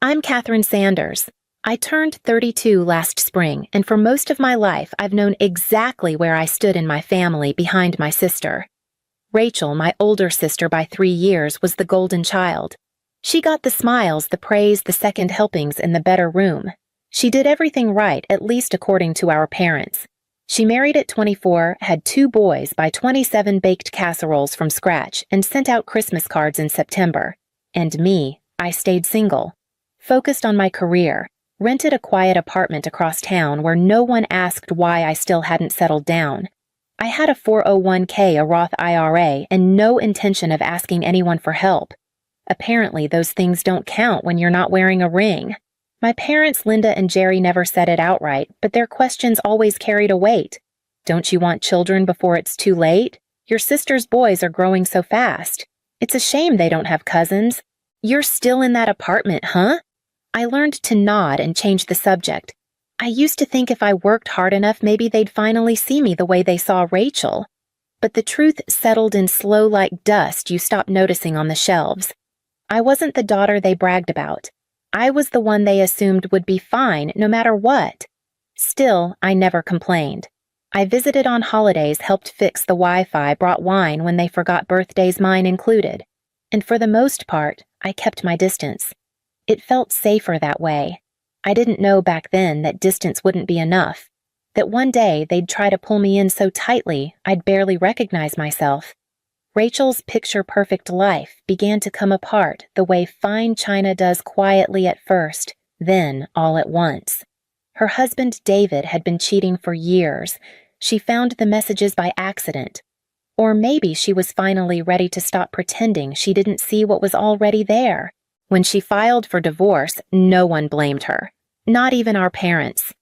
I'm Catherine Sanders. I turned 32 last spring, and for most of my life, I've known exactly where I stood in my family behind my sister. Rachel, my older sister by 3 years, was the golden child. She got the smiles, the praise, the second helpings in the better room. She did everything right, at least according to our parents. She married at 24, had 2 boys, by 27 baked casseroles from scratch, and sent out Christmas cards in September. And me, I stayed single. Focused on my career, rented a quiet apartment across town where no one asked why I still hadn't settled down. I had a 401k, a Roth IRA, and no intention of asking anyone for help. Apparently, those things don't count when you're not wearing a ring. My parents, Linda and Jerry, never said it outright, but their questions always carried a weight. Don't you want children before it's too late? Your sister's boys are growing so fast. It's a shame they don't have cousins. You're still in that apartment, huh? I learned to nod and change the subject. I used to think if I worked hard enough, maybe they'd finally see me the way they saw Rachel. But the truth settled in slow like dust you stop noticing on the shelves. I wasn't the daughter they bragged about. I was the one they assumed would be fine no matter what. Still, I never complained. I visited on holidays, helped fix the Wi-Fi, brought wine when they forgot birthdays, mine included. And for the most part, I kept my distance. It felt safer that way. I didn't know back then that distance wouldn't be enough, that one day they'd try to pull me in so tightly I'd barely recognize myself. Rachel's picture-perfect life began to come apart the way fine china does, quietly at first, then all at once. Her husband David had been cheating for years. She found the messages by accident. Or maybe she was finally ready to stop pretending she didn't see what was already there. When she filed for divorce, no one blamed her. Not even our parents.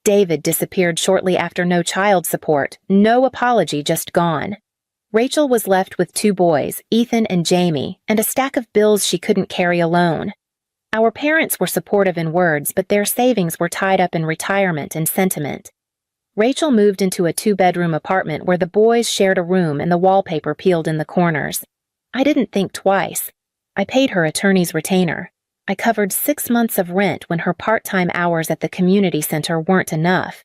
David disappeared shortly after, no child support, no apology, just gone. Rachel was left with 2 boys, Ethan and Jamie, and a stack of bills she couldn't carry alone. Our parents were supportive in words, but their savings were tied up in retirement and sentiment. Rachel moved into a 2-bedroom apartment where the boys shared a room and the wallpaper peeled in the corners. I didn't think twice. I paid her attorney's retainer. I covered 6 months of rent when her part-time hours at the community center weren't enough.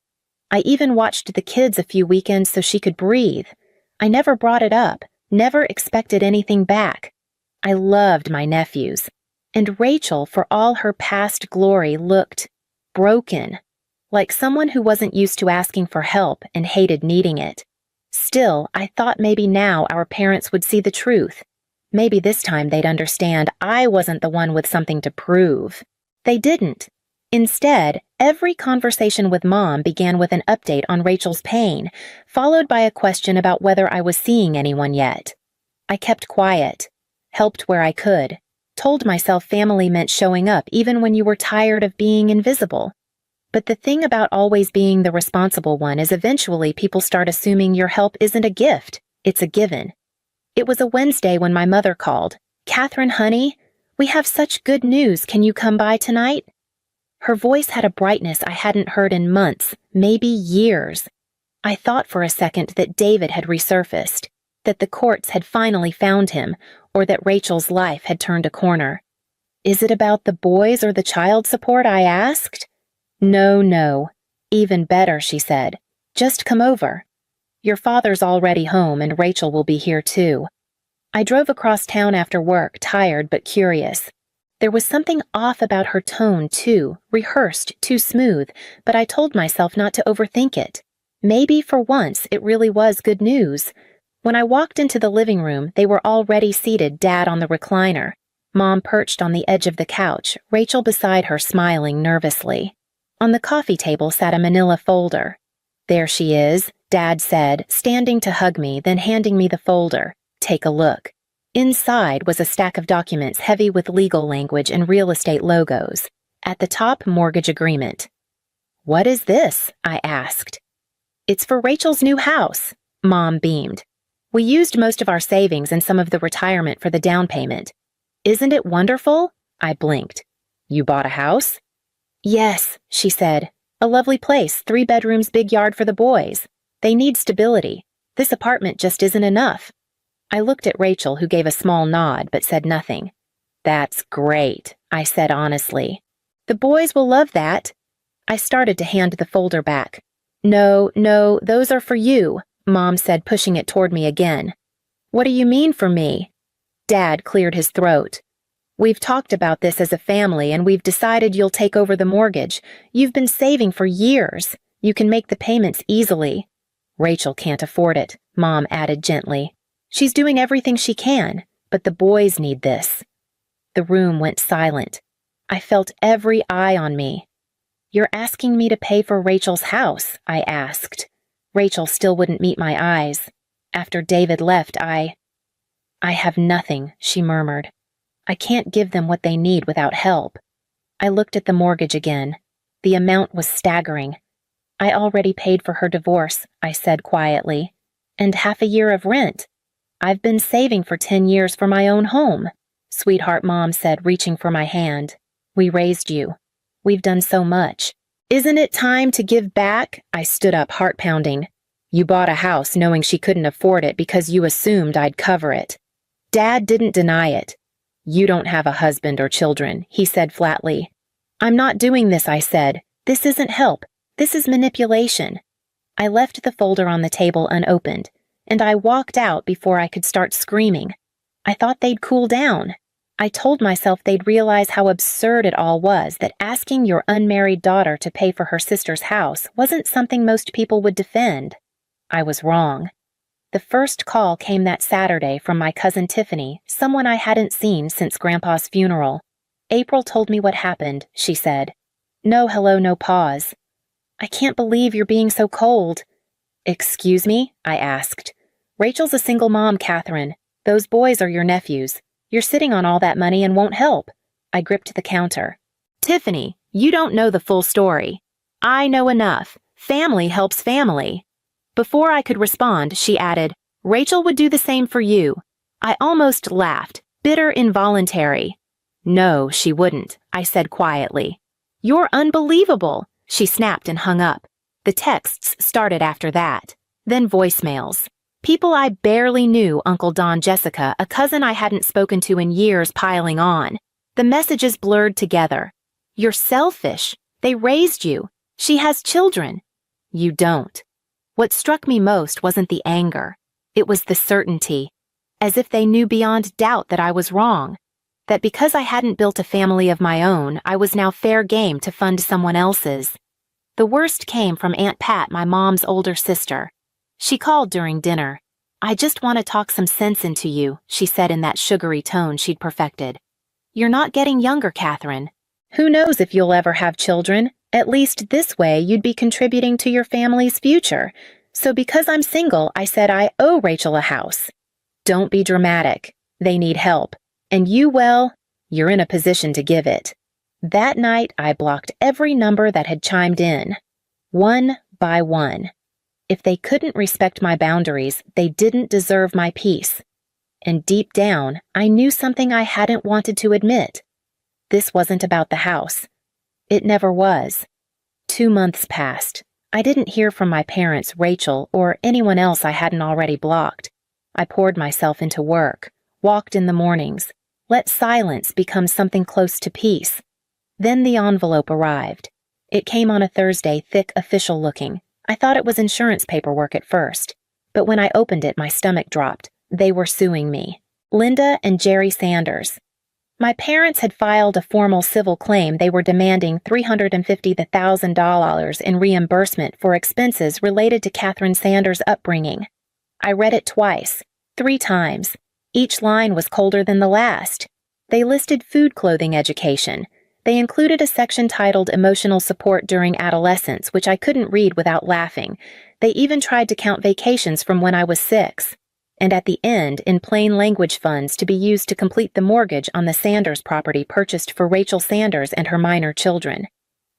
I even watched the kids a few weekends so she could breathe. I never brought it up, never expected anything back. I loved my nephews. And Rachel, for all her past glory, looked broken, like someone who wasn't used to asking for help and hated needing it. Still, I thought maybe now our parents would see the truth. Maybe this time they'd understand I wasn't the one with something to prove. They didn't. Instead, every conversation with Mom began with an update on Rachel's pain, followed by a question about whether I was seeing anyone yet. I kept quiet, helped where I could, told myself family meant showing up even when you were tired of being invisible. But the thing about always being the responsible one is eventually people start assuming your help isn't a gift, it's a given. It was a Wednesday when my mother called. "Catherine, honey, we have such good news. Can you come by tonight?" Her voice had a brightness I hadn't heard in months, maybe years. I thought for a second that David had resurfaced, that the courts had finally found him, or that Rachel's life had turned a corner. "Is it about the boys or the child support?" I asked. No. Even better, she said. "Just come over. Your father's already home and Rachel will be here too." I drove across town after work, tired but curious. There was something off about her tone too, rehearsed, too smooth, but I told myself not to overthink it. Maybe for once it really was good news. When I walked into the living room, they were already seated, Dad on the recliner, Mom perched on the edge of the couch, Rachel beside her smiling nervously. On the coffee table sat a manila folder. "There she is," Dad said, standing to hug me, then handing me the folder. "Take a look." Inside was a stack of documents heavy with legal language and real estate logos. At the top, mortgage agreement. "What is this?" I asked. "It's for Rachel's new house," Mom beamed. "We used most of our savings and some of the retirement for the down payment. Isn't it wonderful?" I blinked. "You bought a house?" "Yes," she said. "A lovely place, 3 bedrooms, big yard for the boys. They need stability. This apartment just isn't enough." I looked at Rachel, who gave a small nod but said nothing. "That's great," I said honestly. The boys will love that. I started to hand the folder back. No, those are for you, Mom said, pushing it toward me again. What do you mean for me? Dad cleared his throat. We've talked about this as a family and we've decided you'll take over the mortgage. You've been saving for years. You can make the payments easily. Rachel can't afford it, Mom added gently. She's doing everything she can, but the boys need this. The room went silent. I felt every eye on me. You're asking me to pay for Rachel's house, I asked. Rachel still wouldn't meet my eyes. After David left, I have nothing, she murmured. I can't give them what they need without help. I looked at the mortgage again. The amount was staggering. I already paid for her divorce, I said quietly. And half a year of rent. I've been saving for 10 years for my own home, Sweetheart, Mom said, reaching for my hand. We raised you. We've done so much. Isn't it time to give back? I stood up, heart pounding. You bought a house knowing she couldn't afford it because you assumed I'd cover it. Dad didn't deny it. You don't have a husband or children, he said flatly. I'm not doing this, I said. This isn't help. This is manipulation. I left the folder on the table unopened, and I walked out before I could start screaming. I thought they'd cool down. I told myself they'd realize how absurd it all was, that asking your unmarried daughter to pay for her sister's house wasn't something most people would defend. I was wrong. The first call came that Saturday from my cousin Tiffany, someone I hadn't seen since Grandpa's funeral. April told me what happened, she said. No hello, no pause. I can't believe you're being so cold. Excuse me? I asked. Rachel's a single mom, Catherine. Those boys are your nephews. You're sitting on all that money and won't help. I gripped the counter. Tiffany, you don't know the full story. I know enough. Family helps family. Before I could respond, she added, Rachel would do the same for you. I almost laughed, bitter, involuntary. No, she wouldn't, I said quietly. You're unbelievable, she snapped and hung up. The texts started after that. Then voicemails. People I barely knew, Uncle Don, Jessica, a cousin I hadn't spoken to in years, piling on. The messages blurred together. You're selfish. They raised you. She has children. You don't. What struck me most wasn't the anger. It was the certainty. As if they knew beyond doubt that I was wrong. That because I hadn't built a family of my own, I was now fair game to fund someone else's. The worst came from Aunt Pat, my mom's older sister. She called during dinner. I just want to talk some sense into you, she said in that sugary tone she'd perfected. You're not getting younger, Catherine. Who knows if you'll ever have children? At least this way you'd be contributing to your family's future. So because I'm single, I said I owe Rachel a house. Don't be dramatic. They need help. And you, well, you're in a position to give it. That night, I blocked every number that had chimed in. One by one. If they couldn't respect my boundaries, they didn't deserve my peace. And deep down, I knew something I hadn't wanted to admit. This wasn't about the house. It never was. 2 months passed. I didn't hear from my parents, Rachel, or anyone else I hadn't already blocked. I poured myself into work, walked in the mornings, let silence become something close to peace. Then the envelope arrived. It came on a Thursday, thick, official looking. I thought it was insurance paperwork at first, but when I opened it, my stomach dropped. They were suing me. Linda and Jerry Sanders. My parents had filed a formal civil claim. They were demanding $350,000 in reimbursement for expenses related to Catherine Sanders' upbringing. I read it twice, 3 times. Each line was colder than the last. They listed food, clothing, education. They included a section titled Emotional Support During Adolescence, which I couldn't read without laughing. They even tried to count vacations from when I was 6. And at the end, in plain language funds to be used to complete the mortgage on the Sanders property purchased for Rachel Sanders and her minor children.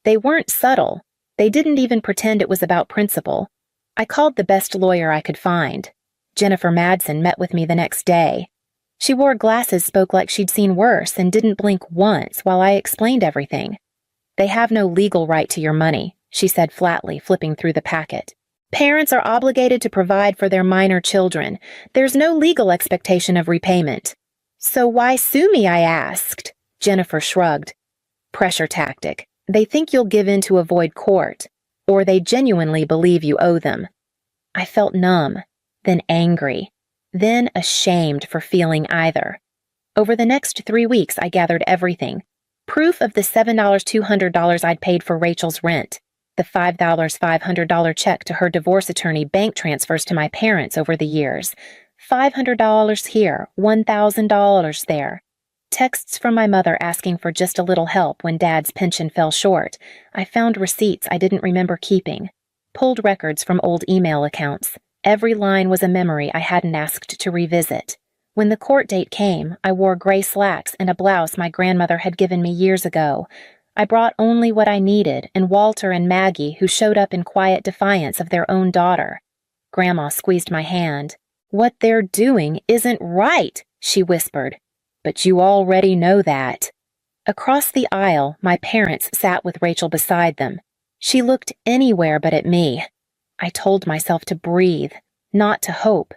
They weren't subtle. They didn't even pretend it was about principle. I called the best lawyer I could find. Jennifer Madsen met with me the next day. She wore glasses, spoke like she'd seen worse, and didn't blink once while I explained everything. They have no legal right to your money, she said flatly, flipping through the packet. Parents are obligated to provide for their minor children. There's no legal expectation of repayment. So why sue me, I asked. Jennifer shrugged. Pressure tactic. They think you'll give in to avoid court, or they genuinely believe you owe them. I felt numb, then angry, then ashamed for feeling either. Over the next 3 weeks, I gathered everything. Proof of the $7,200 I'd paid for Rachel's rent, the $5,500 check to her divorce attorney, bank transfers to my parents over the years, $500 here, $1,000 there. Texts from my mother asking for just a little help when Dad's pension fell short. I found receipts I didn't remember keeping. Pulled records from old email accounts. Every line was a memory I hadn't asked to revisit. When the court date came, I wore gray slacks and a blouse my grandmother had given me years ago. I brought only what I needed, and Walter and Maggie, who showed up in quiet defiance of their own daughter. Grandma squeezed my hand. "What they're doing isn't right," she whispered. "But you already know that." Across the aisle, my parents sat with Rachel beside them. She looked anywhere but at me. I told myself to breathe, not to hope.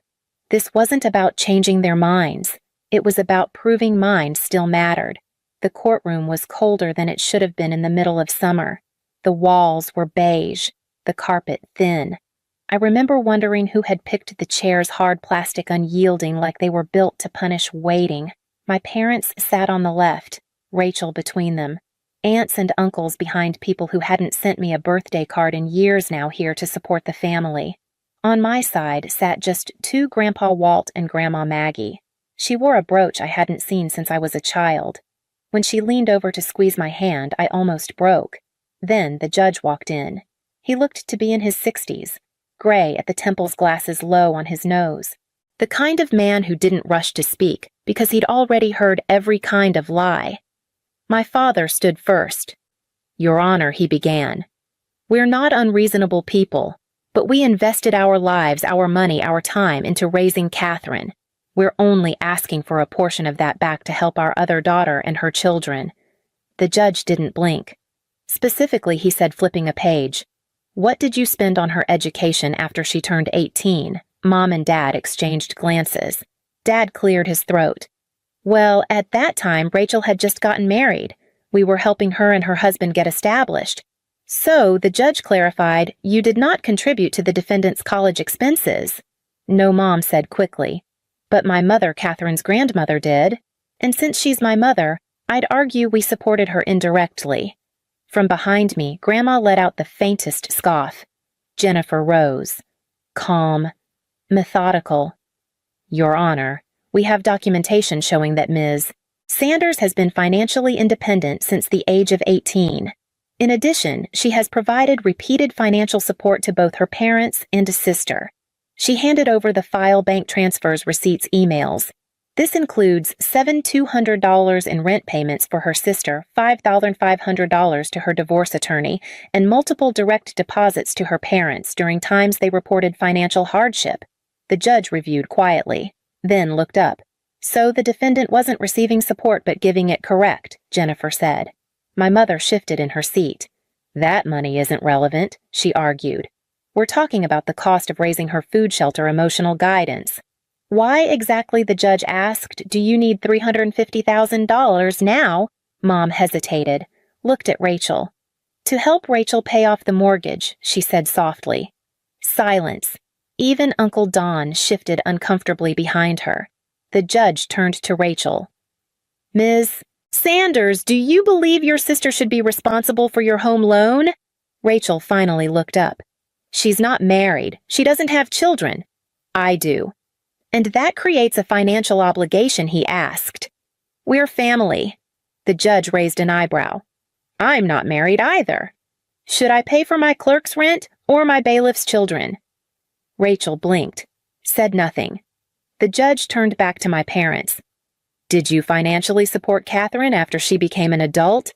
This wasn't about changing their minds. It was about proving mine still mattered. The courtroom was colder than it should have been in the middle of summer. The walls were beige, the carpet thin. I remember wondering who had picked the chairs, hard plastic unyielding like they were built to punish waiting. My parents sat on the left, Rachel between them. Aunts and uncles behind people who hadn't sent me a birthday card in years now here to support the family. On my side sat just two Grandpa Walt and Grandma Maggie. She wore a brooch I hadn't seen since I was a child. When she leaned over to squeeze my hand, I almost broke. Then the judge walked in. He looked to be in his 60s, gray at the temples, glasses low on his nose. The kind of man who didn't rush to speak because he'd already heard every kind of lie. My father stood first. "Your Honor," he began, "we're not unreasonable people, but we invested our lives, our money, our time into raising Catherine. We're only asking for a portion of that back to help our other daughter and her children." The judge didn't blink. Specifically, he said, flipping a page, "What did you spend on her education after she turned 18? Mom and Dad exchanged glances. Dad cleared his throat. "Well, at that time, Rachel had just gotten married. We were helping her and her husband get established. So, the judge clarified, you did not contribute to the defendant's college expenses." "No," Mom said quickly. "But my mother, Catherine's grandmother, did. And since she's my mother, I'd argue we supported her indirectly." From behind me, Grandma let out the faintest scoff. Jennifer rose. Calm. Methodical. "Your Honor, we have documentation showing that Ms. Sanders has been financially independent since the age of 18. In addition, she has provided repeated financial support to both her parents and a sister." She handed over the file bank transfers, receipts, emails. This includes $7,200 in rent payments for her sister, $5,500 to her divorce attorney, and multiple direct deposits to her parents during times they reported financial hardship. The judge reviewed quietly, then looked up. "So the defendant wasn't receiving support but giving it correct," Jennifer said. My mother shifted in her seat. "That money isn't relevant," she argued. "We're talking about the cost of raising her food shelter, emotional guidance." "Why exactly," the judge asked, "do you need $350,000 now?" Mom hesitated, looked at Rachel. "To help Rachel pay off the mortgage," she said softly. Silence. Even Uncle Don shifted uncomfortably behind her. The judge turned to Rachel. "Ms. Sanders, do you believe your sister should be responsible for your home loan?" Rachel finally looked up. "She's not married. She doesn't have children." "I do." "And that creates a financial obligation," he asked. "We're family." The judge raised an eyebrow. "I'm not married either. Should I pay for my clerk's rent or my bailiff's children?" Rachel blinked, said nothing. The judge turned back to my parents. "Did you financially support Catherine after she became an adult?"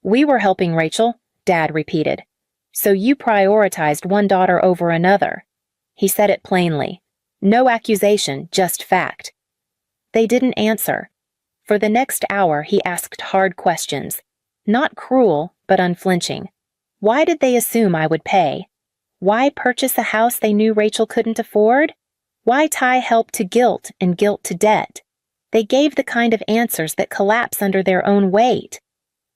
"We were helping Rachel," Dad repeated. "So you prioritized one daughter over another." He said it plainly. No accusation, just fact. They didn't answer. For the next hour, he asked hard questions. Not cruel, but unflinching. Why did they assume I would pay? Why purchase a house they knew Rachel couldn't afford? Why tie help to guilt and guilt to debt? They gave the kind of answers that collapse under their own weight.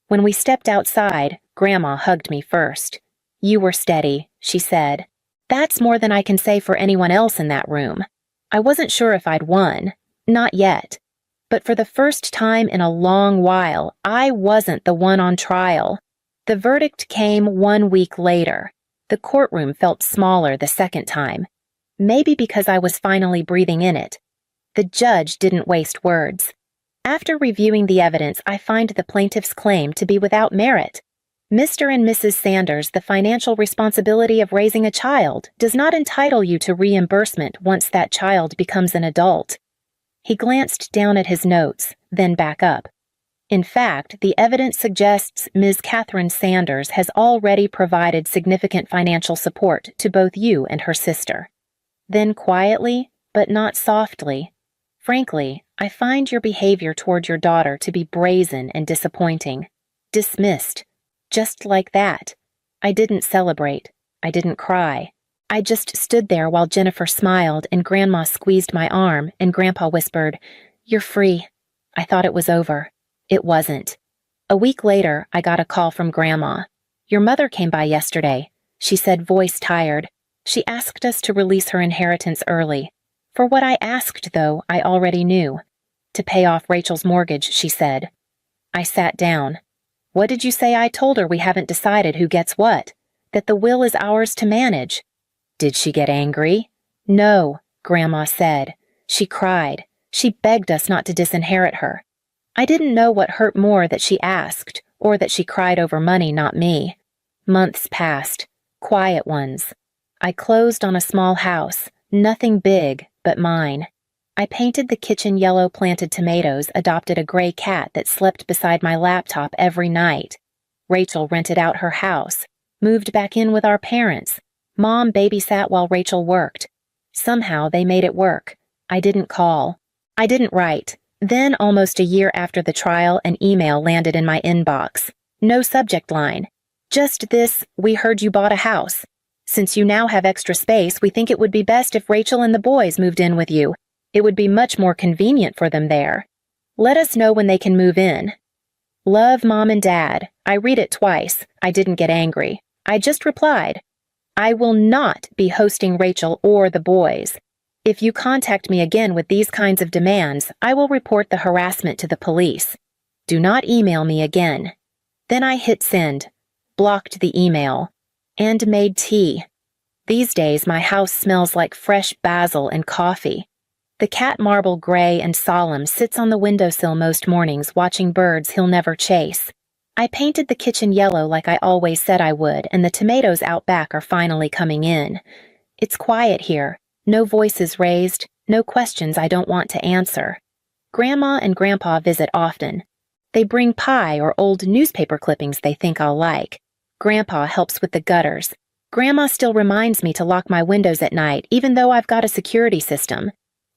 When we stepped outside, Grandma hugged me first. "You were steady," she said. "That's more than I can say for anyone else in that room." I wasn't sure if I'd won. Not yet. But for the first time in a long while, I wasn't the one on trial. The verdict came 1 week later. The courtroom felt smaller the second time. Maybe because I was finally breathing in it. The judge didn't waste words. After reviewing the evidence, I find the plaintiff's claim to be without merit. Mr. and Mrs. Sanders, the financial responsibility of raising a child does not entitle you to reimbursement once that child becomes an adult. He glanced down at his notes, then back up. In fact, the evidence suggests Ms. Catherine Sanders has already provided significant financial support to both you and her sister. Then quietly, but not softly, "Frankly, I find your behavior toward your daughter to be brazen and disappointing." Dismissed. Just like that. I didn't celebrate. I didn't cry. I just stood there while Jennifer smiled and Grandma squeezed my arm and Grandpa whispered, "You're free." I thought it was over. It wasn't. A week later, I got a call from Grandma. "Your mother came by yesterday," she said, voice tired. "She asked us to release her inheritance early. For what I asked, though, I already knew. To pay off Rachel's mortgage," she said. I sat down. "What did you say I told her? We haven't decided who gets what. That the will is ours to manage." "Did she get angry?" "No," Grandma said. "She cried. She begged us not to disinherit her." I didn't know what hurt more, that she asked, or that she cried over money, not me. Months passed. Quiet ones. I closed on a small house, nothing big, but mine. I painted the kitchen yellow, planted tomatoes, adopted a gray cat that slept beside my laptop every night. Rachel rented out her house, moved back in with our parents. Mom babysat while Rachel worked. Somehow they made it work. I didn't call. I didn't write. Then, almost a year after the trial, an email landed in my inbox. No subject line. Just this, "We heard you bought a house. Since you now have extra space, we think it would be best if Rachel and the boys moved in with you. It would be much more convenient for them there. Let us know when they can move in. Love, Mom and Dad." I read it twice. I didn't get angry. I just replied, "I will not be hosting Rachel or the boys. If you contact me again with these kinds of demands, I will report the harassment to the police. Do not email me again." Then I hit send, blocked the email, and made tea. These days, my house smells like fresh basil and coffee. The cat, marble gray and solemn, sits on the windowsill most mornings watching birds he'll never chase. I painted the kitchen yellow like I always said I would, and the tomatoes out back are finally coming in. It's quiet here. No voices raised, no questions I don't want to answer. Grandma and Grandpa visit often. They bring pie or old newspaper clippings they think I'll like. Grandpa helps with the gutters. Grandma still reminds me to lock my windows at night, even though I've got a security system.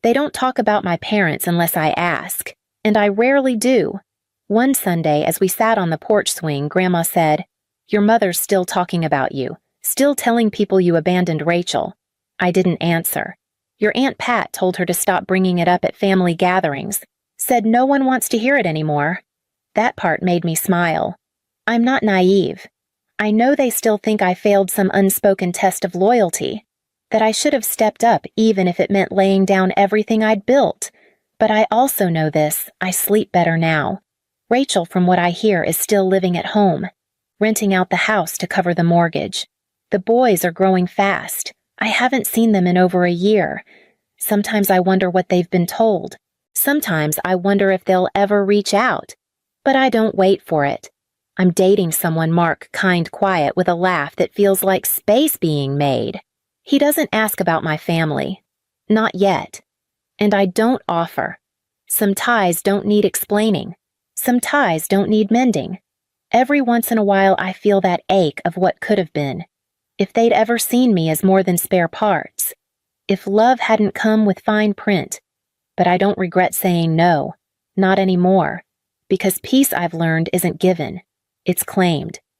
They don't talk about my parents unless I ask, and I rarely do. One Sunday, as we sat on the porch swing, Grandma said, "Your mother's still talking about you, still telling people you abandoned Rachel." I didn't answer. "Your Aunt Pat told her to stop bringing it up at family gatherings. Said no one wants to hear it anymore." That part made me smile. I'm not naive. I know they still think I failed some unspoken test of loyalty, that I should have stepped up even if it meant laying down everything I'd built. But I also know this, I sleep better now. Rachel, from what I hear, is still living at home, renting out the house to cover the mortgage. The boys are growing fast. I haven't seen them in over a year. Sometimes I wonder what they've been told. Sometimes I wonder if they'll ever reach out. But I don't wait for it. I'm dating someone, Mark, kind, quiet, with a laugh that feels like space being made. He doesn't ask about my family. Not yet. And I don't offer. Some ties don't need explaining. Some ties don't need mending. Every once in a while I feel that ache of what could have been. If they'd ever seen me as more than spare parts. If love hadn't come with fine print. But I don't regret saying no. Not anymore. Because peace, I've learned, isn't given. It's claimed.